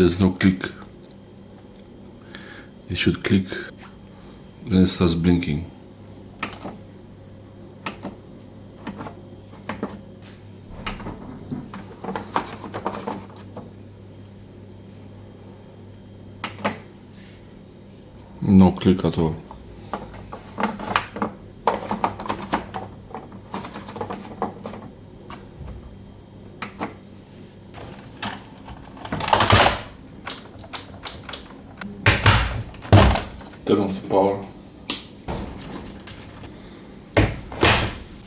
there's no click. It should click, then it starts blinking. No click at all. Turn off the power.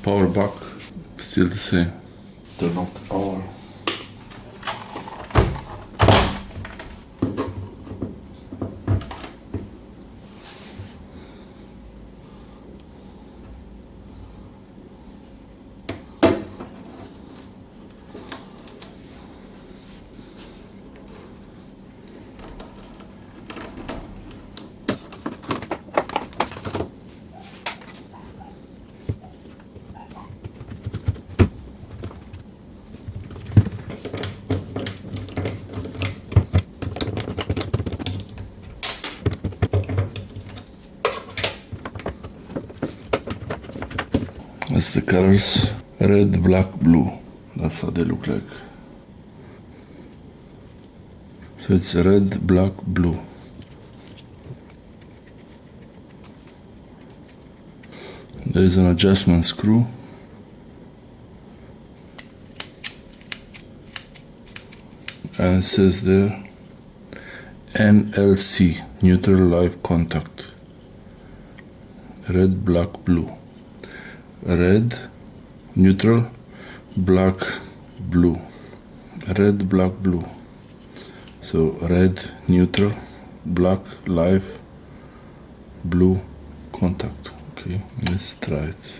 Power back, still the same. Turn off the power. That's the colors, red, black, blue. That's how they look like. So it's red, black, blue. There is an adjustment screw. And it says there, NLC, neutral live contact. Red, black, blue. Red, neutral, black, blue. Red, black, blue. So red, neutral, black, live, blue, contact. Okay, let's try it.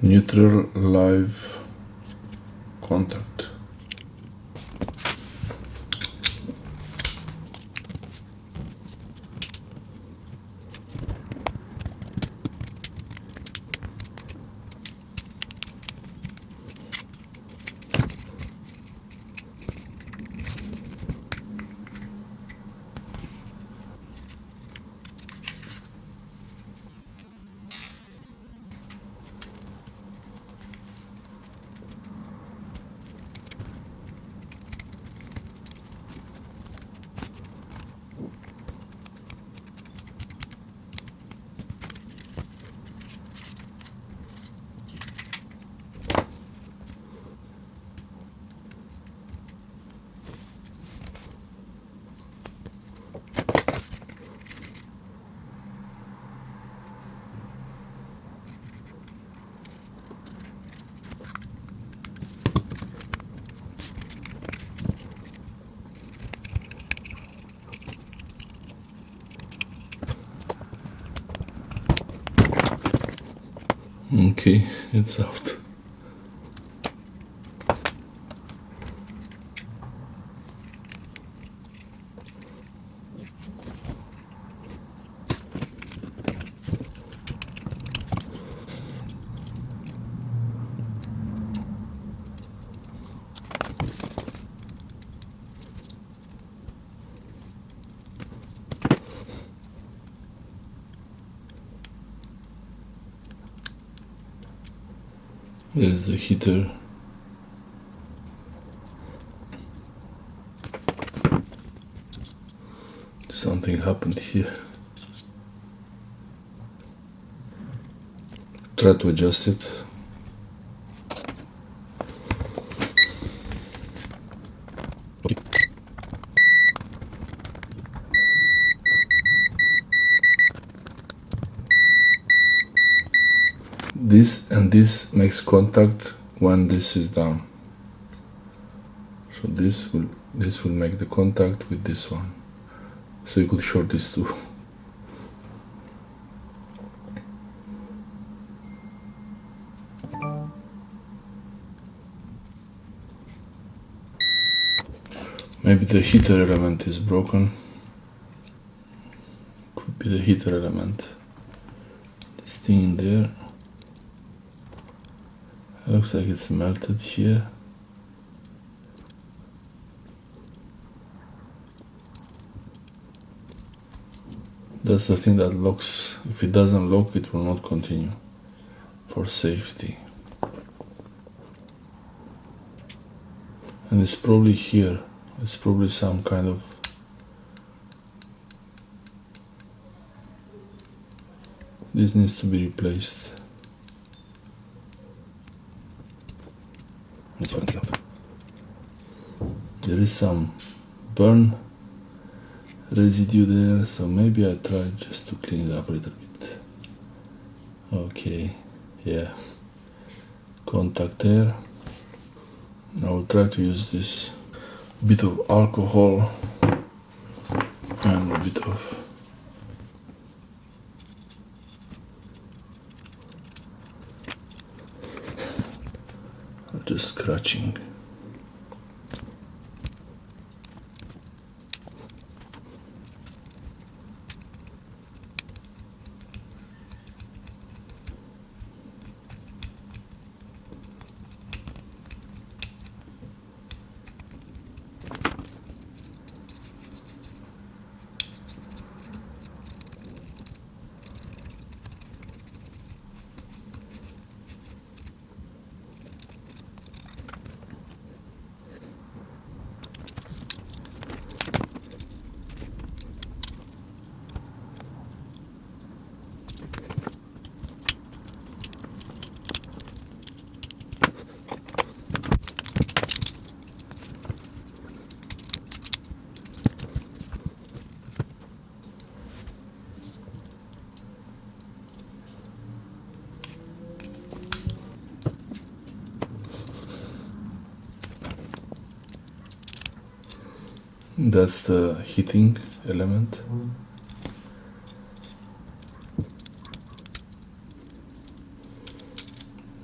Neutral live contact. Okay, it's out. There is the heater. Something happened here. Try to adjust it. This and this makes contact when this is down. So this will This will make the contact with this one. So you could short this too. Maybe the heater element is broken. Could be the heater element. This thing in there. It looks like it's melted here. That's the thing that locks. If it doesn't lock, it will not continue for safety. And it's probably here. It's probably some kind of this needs to be replaced. Let's find it out. There is some burn residue there, so maybe I try just to clean it up a little bit. Okay, yeah, contact there. I will try to use this bit of alcohol and a bit of just scratching. That's the heating element.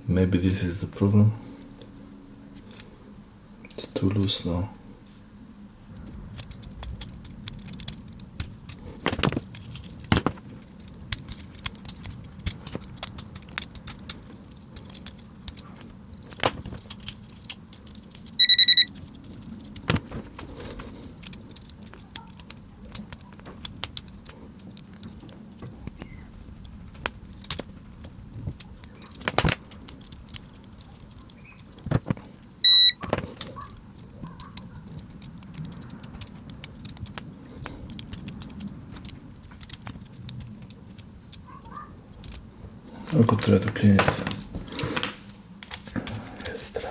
Maybe this is the problem. It's too loose now. I could try to clean it. Let's try.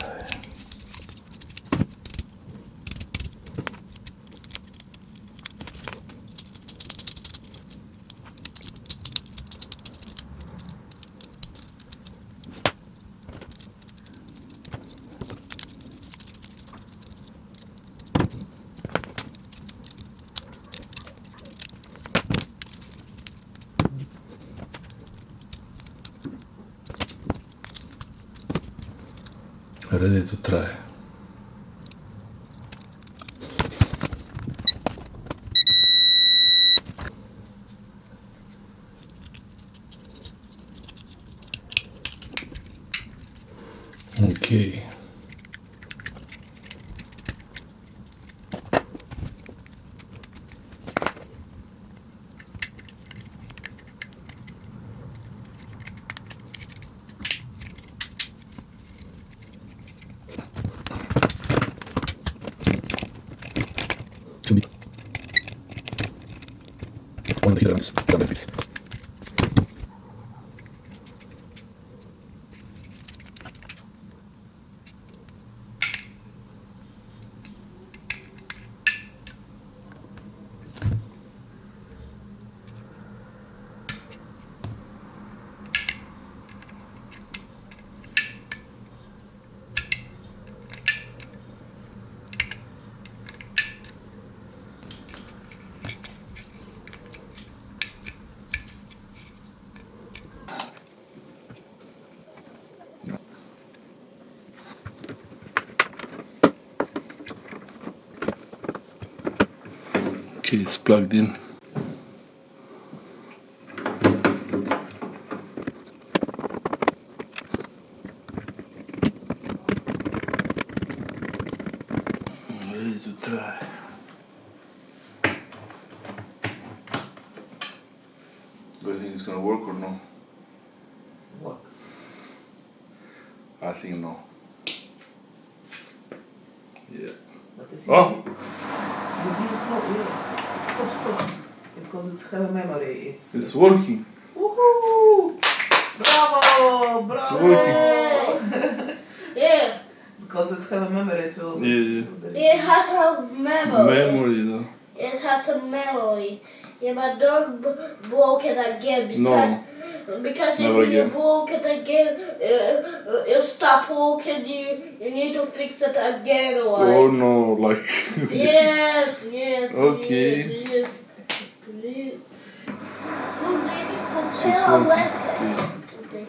Ready to try. Okay. One of the heater elements done like this. it's plugged in. I'm ready to try. Do you think it's gonna work or no? What? I think no. Yeah. But the Oh! You didn't know, yeah. Stop. Because it's heavy memory. It's working. Woohoo! Bravo! It's Bravo! working. Yeah. Because it's heavy memory, it will. Yeah. It has a memory. Memory, no? It has a memory. Yeah, but don't broke it again because Never if you again. broke it again, it'll stop working. You need to fix it again, right? Oh no, like. Yes. Okay. Yes. Please. It's working.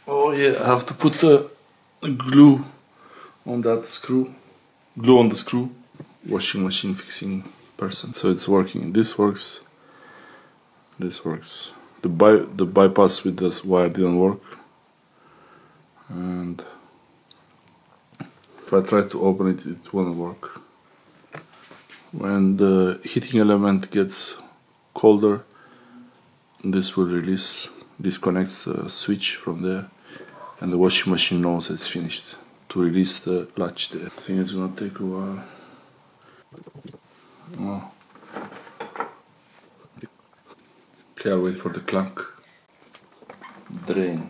Oh yeah, I have to put the glue on that screw. Glue on the screw. Washing machine fixing person. So it's working. This works. This works. The bypass with this wire didn't work. And if I try to open it, it won't work. When the heating element gets colder, this will release, disconnects the switch from there, and the washing machine knows it's finished to release the latch there. I think it's gonna take a while. Oh. Okay, I'll wait for the clank. Drain.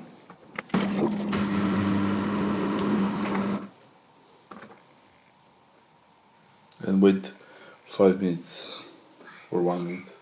And wait 5 minutes or 1 minute.